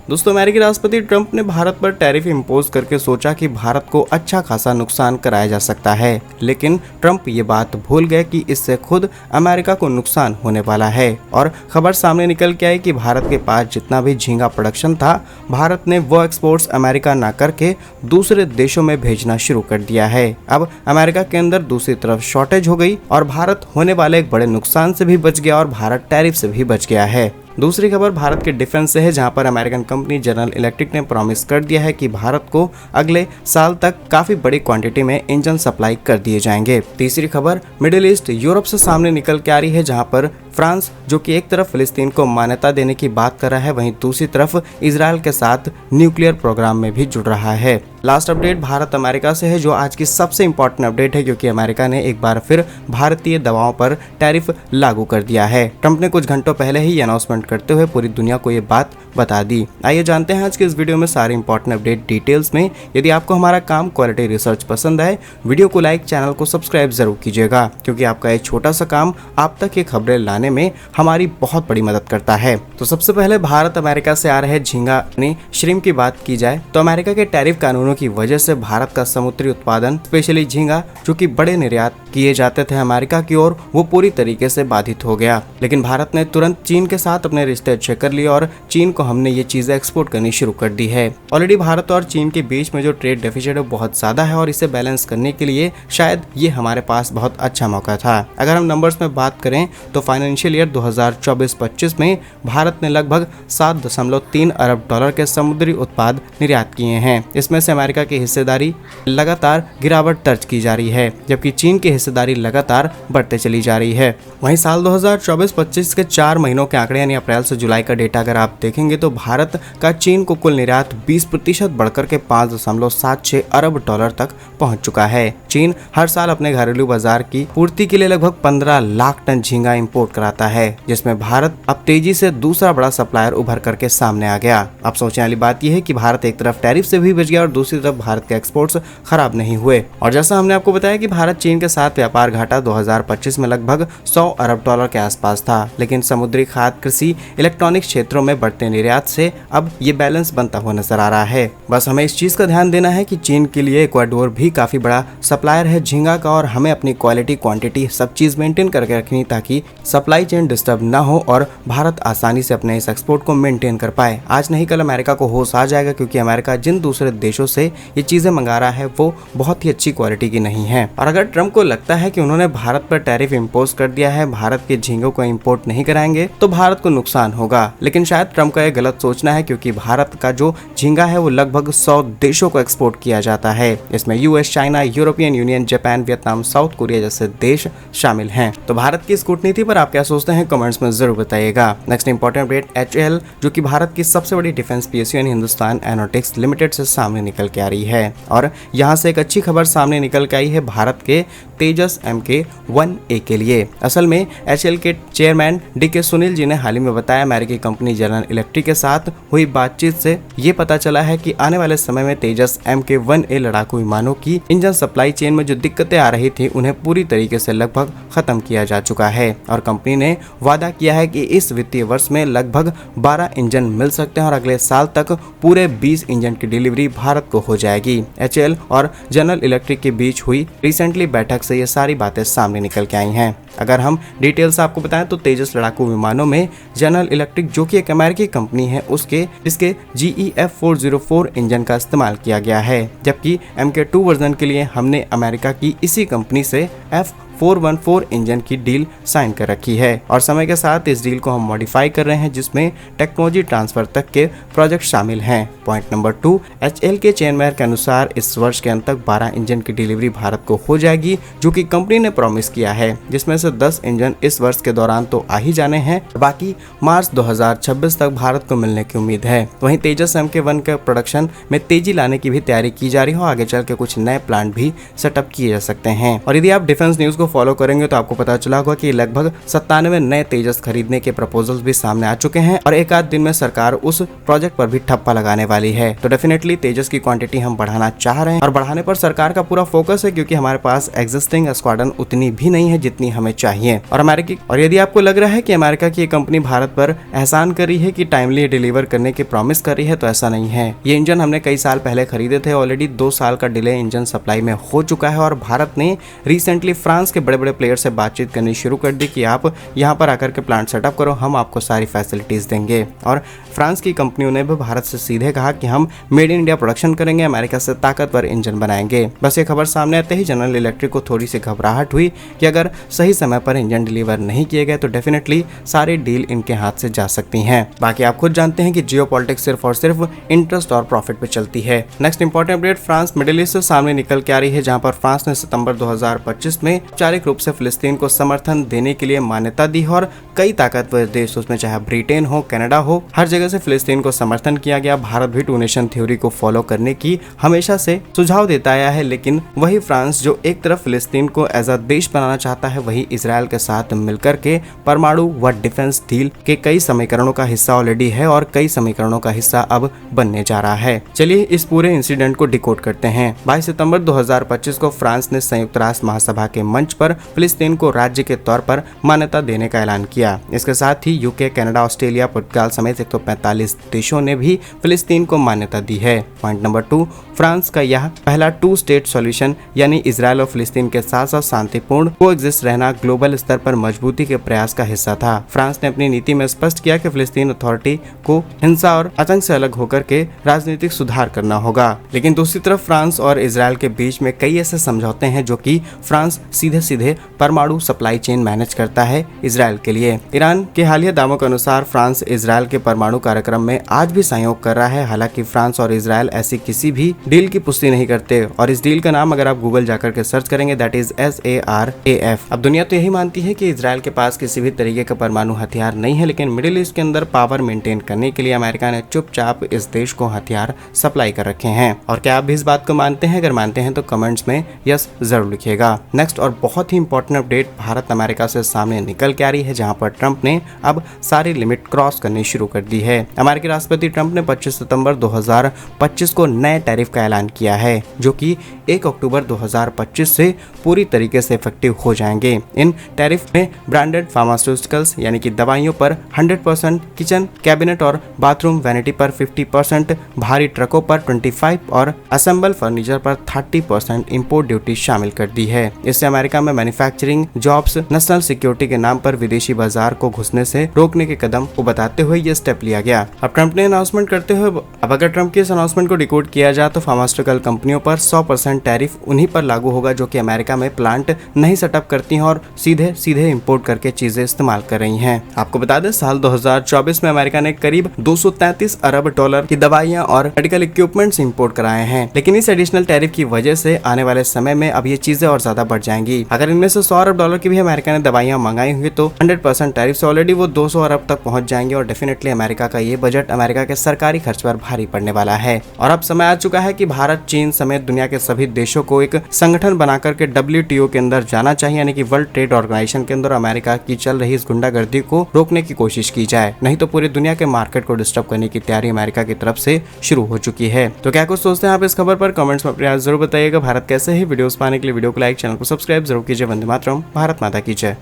दोस्तों, अमेरिकी राष्ट्रपति ट्रंप ने भारत पर टैरिफ इम्पोज करके सोचा कि भारत को अच्छा खासा नुकसान कराया जा सकता है, लेकिन ट्रंप ये बात भूल गए कि इससे खुद अमेरिका को नुकसान होने वाला है। और खबर सामने निकल के आई कि भारत के पास जितना भी झींगा प्रोडक्शन था, भारत ने वो एक्सपोर्ट्स अमेरिका ना करके दूसरे देशों में भेजना शुरू कर दिया है। अब अमेरिका के अंदर दूसरी तरफ शॉर्टेज हो गई और भारत होने वाले एक बड़े नुकसान से भी बच गया और भारत टैरिफ से भी बच गया है। दूसरी खबर भारत के डिफेंस से है, जहां पर अमेरिकन कंपनी जनरल इलेक्ट्रिक ने प्रॉमिस कर दिया है कि भारत को अगले साल तक काफी बड़ी क्वांटिटी में इंजन सप्लाई कर दिए जाएंगे। तीसरी खबर मिडिल ईस्ट यूरोप से सामने निकल के आ रही है, जहां पर फ्रांस जो कि एक तरफ फिलिस्तीन को मान्यता देने की बात कर रहा है, वहीं दूसरी तरफ इजराइल के साथ न्यूक्लियर प्रोग्राम में भी जुड़ रहा है। लास्ट अपडेट भारत अमेरिका से है, जो आज की सबसे इंपॉर्टेंट अपडेट है, क्योंकि अमेरिका ने एक बार फिर भारतीय दवाओं पर टैरिफ लागू कर दिया है। ट्रंप ने कुछ घंटों पहले ही अनाउंसमेंट करते हुए पूरी दुनिया को ये बात बता दी। आइए जानते हैं आज के इस वीडियो में सारे इंपॉर्टेंट अपडेट डिटेल्स में। यदि आपको हमारा काम क्वालिटी रिसर्च पसंद आए, वीडियो को लाइक, चैनल को सब्सक्राइब जरूर कीजिएगा, क्योंकि आपका एक छोटा सा काम आप तक ये खबरें लाने में हमारी बहुत बड़ी मदद करता है। तो सबसे पहले भारत अमेरिका से आ रहे झींगा यानी श्रिम्प की बात की जाए तो अमेरिका के टैरिफ कानूनों की वजह से भारत का समुद्री उत्पादन, स्पेशली झींगा जो कि बड़े निर्यात किए जाते थे अमेरिका की ओर, वो पूरी तरीके से बाधित हो गया। लेकिन भारत ने तुरंत चीन के साथ अपने रिश्ते अच्छे कर लिए और चीन को हमने ये चीजें एक्सपोर्ट करनी शुरू कर दी है। ऑलरेडी भारत और चीन के बीच में जो ट्रेड डेफिसिट है बहुत ज्यादा है और इसे बैलेंस करने के लिए शायद ये हमारे पास बहुत अच्छा मौका था। अगर हम नंबर्स में बात करें तो फाइनेंशियल ईयर 2024-25 में भारत ने लगभग 7.3 अरब डॉलर के समुद्री उत्पाद निर्यात किए हैं। इसमें से अमेरिका की हिस्सेदारी लगातार गिरावट दर्ज की जा रही है, जबकि चीन की हिस्सेदारी लगातार बढ़ते चली जा रही है। वहीं साल 2024-25 के 4 महीनों के आंकड़े यानी अप्रैल से जुलाई का डेटा अगर आप देखेंगे तो भारत का चीन को कुल निर्यात 20% बढ़कर के 5.76 अरब डॉलर तक पहुंच चुका है। चीन हर साल अपने घरेलू बाजार की पूर्ति के लिए लगभग 15 लाख टन झींगा इंपोर्ट कराता है, जिसमें भारत अब तेजी से दूसरा बड़ा सप्लायर उभर करके सामने आ गया। अब सोचने वाली बात यह है कि भारत एक तरफ टैरिफ से भी बच गया और दूसरी तरफ भारत के एक्सपोर्ट्स खराब नहीं हुए। और जैसा हमने आपको बताया कि भारत चीन के साथ व्यापार घाटा 2025 में लगभग 100 अरब डॉलर के आसपास था, लेकिन समुद्री खाद्य, कृषि, इलेक्ट्रॉनिक क्षेत्रों में बढ़ते निर्यात से अब ये बैलेंस बनता हुआ नजर आ रहा है। बस हमें इस चीज का ध्यान देना है कि चीन के लिए इक्वाडोर भी काफी बड़ा सप्लायर है झींगा का, और हमें अपनी क्वालिटी, क्वांटिटी सब चीज मेंटेन करके रखनी ताकि सप्लाई चेन डिस्टर्ब ना हो और भारत आसानी से अपने इस एक्सपोर्ट को मेंटेन कर पाए। आज नहीं कल अमेरिका को होश आ जाएगा, क्योंकि अमेरिका जिन दूसरे देशों से ये चीजें मंगा रहा है वो बहुत ही अच्छी क्वालिटी की नहीं है। और अगर ट्रंप को लगता है कि उन्होंने भारत पर टैरिफ इम्पोज कर दिया है, भारत के झींगों को इंपोर्ट नहीं कराएंगे तो भारत को नुकसान होगा, लेकिन शायद ट्रंप का यह गलत सोचना है, क्योंकि भारत का जो झींगा है वो लगभग 100 देशों को एक्सपोर्ट किया जाता है। इसमें US, China, European union, Japan, Vietnam, south Korea जैसे देश शामिल हैं। तो भारत की इस कूटनीति पर आप क्या सोचते हैं, कमेंट्स में जरूर बताइएगा। नेक्स्ट इंपॉर्टेंट अपडेट HAL जो कि भारत की सबसे बड़ी डिफेंस PSU यानी हिंदुस्तान एरोनॉटिक्स लिमिटेड से सामने निकल के आ रही है, और यहाँ से एक अच्छी खबर सामने निकल के आई है भारत के तेजस MK-1A के लिए। असल में HAL के चेयरमैन DK सुनील जी ने हाल ही में बताया, अमेरिकी कंपनी जनरल इलेक्ट्रिक के साथ हुई बातचीत से ये पता चला है कि आने वाले समय में तेजस MK-1A लड़ाकू विमानों की इंजन सप्लाई चेन में जो दिक्कतें आ रही थी उन्हें पूरी तरीके से लगभग खत्म किया जा चुका है, और कंपनी ने वादा किया है कि इस वित्तीय वर्ष में लगभग 12 इंजन मिल सकते हैं और अगले साल तक पूरे 20 इंजन की डिलीवरी भारत को हो जाएगी। HAL और जनरल इलेक्ट्रिक के बीच हुई रिसेंटली बैठक से ये सारी बातें सामने निकल के आई हैं। अगर हम डिटेल्स आपको बताएं तो तेजस लड़ाकू विमानों में जनरल इलेक्ट्रिक जो कि एक अमेरिकी कंपनी है इसके GEF404 इंजन का इस्तेमाल किया गया है, जबकि MK2 वर्जन के लिए हमने अमेरिका की इसी कंपनी से F414 इंजन की डील साइन कर रखी है, और समय के साथ इस डील को हम मॉडिफाई कर रहे हैं, जिसमें टेक्नोलॉजी ट्रांसफर तक के प्रोजेक्ट शामिल हैं। पॉइंट नंबर 2, HAL के चेयरमैन के अनुसार इस वर्ष के अंत तक 12 इंजन की डिलीवरी भारत को हो जाएगी, जो कि कंपनी ने प्रॉमिस किया है, जिसमें से 10 इंजन इस वर्ष के दौरान तो आ ही जाने हैं, बाकी मार्च 2026 तक भारत को मिलने की उम्मीद है। वहीं तेजस MK-1 के प्रोडक्शन में तेजी लाने की भी तैयारी की जा रही है, आगे चल के कुछ नए प्लांट भी सेटअप किए जा सकते हैं। और यदि आप डिफेंस न्यूज को फॉलो करेंगे तो आपको पता चला होगा कि लगभग 97 नए तेजस खरीदने के प्रपोजल्स भी सामने आ चुके हैं, और एक आध दिन में सरकार उस प्रोजेक्ट पर भी ठप्पा लगाने वाली है। तो डेफिनेटली तेजस की क्वांटिटी हम बढ़ाना चाह रहे हैं, और बढ़ाने पर सरकार का पूरा फोकस है, क्योंकि हमारे पास एग्जिस्टिंग स्क्वाड्रन उतनी भी नहीं है जितनी हमें चाहिए। और यदि आपको लग रहा है कि अमेरिका की कंपनी भारत पर एहसान कर रही है कि टाइमली डिलीवर करने की प्रॉमिस कर रही है, तो ऐसा नहीं है। ये इंजन हमने कई साल पहले खरीदे थे। ऑलरेडी 2 साल का डिले इंजन सप्लाई में हो चुका है और भारत ने रिसेंटली फ्रांस के बड़े बड़े प्लेयर से बातचीत करनी शुरू कर दी कि आप यहाँ पर आकर के प्लांट सेटअप करो, हम आपको सारी फैसिलिटीज देंगे। और फ्रांस की कंपनियों ने भी भारत से सीधे कहा कि हम मेड इन इंडिया प्रोडक्शन करेंगे, अमेरिका से ताकतवर इंजन बनाएंगे। बस ये खबर सामने आते ही जनरल इलेक्ट्रिक को थोड़ी सी घबराहट हुई कि अगर सही समय पर इंजन डिलीवर नहीं किए गए तो डेफिनेटली सारी डील इनके हाथ से जा सकती हैं। बाकी आप खुद जानते हैं कि जियोपॉलिटिक्स सिर्फ और सिर्फ इंटरेस्ट और प्रॉफिट पे चलती है। Next important update France middle east से सामने निकल के आ रही है, जहां पर फ्रांस ने सितंबर 2025 में औपचारिक रूप से फिलिस्तीन को समर्थन देने के लिए मान्यता दी और कई ताकतवर देश, उसमें चाहे ब्रिटेन हो, कनाडा हो, हर जगह से फिलिस्तीन को समर्थन किया गया। भारत भी टू नेशन थ्योरी को फॉलो करने की हमेशा से सुझाव देता आया है, लेकिन वही फ्रांस जो एक तरफ फिलिस्तीन को एज अ देश बनाना चाहता है, वही इजराइल के साथ मिलकर के परमाणु व डिफेंस डील के कई समीकरणों का हिस्सा ऑलरेडी है और कई समीकरणों का हिस्सा अब बनने जा रहा है। चलिए इस पूरे इंसिडेंट को डिकोड करते हैं। 22 सितंबर 2025 को फ्रांस ने संयुक्त राष्ट्र महासभा के मंच पर फिलिस्तीन को राज्य के तौर पर मान्यता देने का ऐलान किया। इसके साथ ही यूके, कनाडा, ऑस्ट्रेलिया, पुर्तगाल समेत 145 देशों ने भी फिलिस्तीन को मान्यता दी है। पॉइंट नंबर 2, फ्रांस का यह पहला 2 स्टेट सॉल्यूशन यानी इजराइल और फिलिस्तीन के साथ साथ शांतिपूर्ण कोएग्जिस्ट रहना ग्लोबल स्तर पर मजबूती के प्रयास का हिस्सा था। फ्रांस ने अपनी नीति में स्पष्ट किया कि फिलिस्तीन अथॉरिटी को हिंसा और आतंक से अलग होकर के राजनीतिक सुधार करना होगा। लेकिन दूसरी तरफ फ्रांस और इजराइल के बीच में कई ऐसे समझौते हैं जो कि फ्रांस सीधे सीधे परमाणु सप्लाई चेन मैनेज करता है इजराइल के लिए। ईरान के हालिया दावों के अनुसार फ्रांस इजराइल के परमाणु कार्यक्रम में आज भी सहयोग कर रहा है। हालांकि फ्रांस और इजराइल ऐसी किसी भी डील की पुष्टि नहीं करते और इस डील का नाम अगर आप गूगल जाकर के सर्च करेंगे दैट इज SARAF। अब दुनिया तो यही मानती है कि इजराइल के पास किसी भी तरीके का परमाणु हथियार नहीं है, लेकिन मिडिल ईस्ट के अंदर पावर मेंटेन करने के लिए अमेरिका ने चुपचाप इस देश को हथियार सप्लाई कर रखे हैं। और क्या आप भी इस बात को मानते हैं? अगर मानते हैं तो कमेंट्स में यस जरूर लिखिएगा। नेक्स्ट और बहुत ही इंपॉर्टेंट अपडेट भारत अमेरिका से सामने निकल के आ रही है, जहां पर ट्रंप ने अब सारी लिमिट क्रॉस करनी शुरू कर दी है। अमेरिकी राष्ट्रपति ट्रंप ने 25 सितंबर 2025 को नए टैरिफ का ऐलान किया है, जो कि 1 अक्टूबर 2025 से पूरी तरीके से इफेक्टिव हो जाएंगे। इन टैरिफ में ब्रांडेड फार्मास्यूटिकल्स यानी कि दवाइयों पर 100%, किचन, कैबिनेट और बाथरूम वैनिटी पर 50%, भारी ट्रकों पर 25% और असेंबल फर्नीचर पर 30% इंपोर्ट ड्यूटी शामिल कर दी है। इससे अमेरिका में मैन्युफैक्चरिंग जॉब्स, नेशनल सिक्योरिटी के नाम पर विदेशी बाजार को घुसने से रोकने के कदम को बताते हुए ये स्टेप लिया गया। अब ट्रंप ने अनाउंसमेंट करते हुए अब अगर ट्रंप के इस अनाउंसमेंट को डिकोड किया जाए तो फार्मास्यूटिकल कंपनियों पर 100% टैरिफ उन्हीं पर लागू होगा जो कि अमेरिका में प्लांट नहीं सेटअप करती हैं और सीधे सीधे इंपोर्ट करके चीजें इस्तेमाल कर रही हैं। आपको बता दें साल 2024 में अमेरिका ने करीब 233 अरब डॉलर की दवाइयां और मेडिकल इक्विपमेंट्स इंपोर्ट कराए हैं। लेकिन इस एडिशनल टैरिफ की वजह से आने वाले समय में अब ये चीजें और ज्यादा बढ़ जाएंगी। अगर इनमें से 100 अरब डॉलर की भी अमेरिका ने दवाइयां मंगाई हुई तो 100% टैरिफ से ऑलरेडी वो 200 अरब तक पहुंच जाएंगे और डेफिनेटली अमेरिका का ये बजट अमेरिका के सरकारी खर्च पर भारी पड़ने वाला है। और अब समय आ चुका है कि भारत, चीन समेत दुनिया के सभी देशों को एक संगठन बनाकर के WTO के अंदर जाना चाहिए, यानी कि वर्ल्ड ट्रेड ऑर्गेनाइजेशन के अंदर अमेरिका की चल रही इस गुंडागर्दी को रोकने की कोशिश की जाए, नहीं तो पूरी दुनिया के मार्केट को डिस्टर्ब करने की तैयारी अमेरिका की तरफ से शुरू हो चुकी है। तो क्या कुछ सोचते हैं आप इस खबर पर? कमेंट्स में अपनी राय जरूर बताइएगा। भारत कैसे है वीडियोस पाने के लिए वीडियो को लाइक, चैनल को सब्सक्राइब जरूर कीजिए। वंदे मातरम, भारत माता की जय।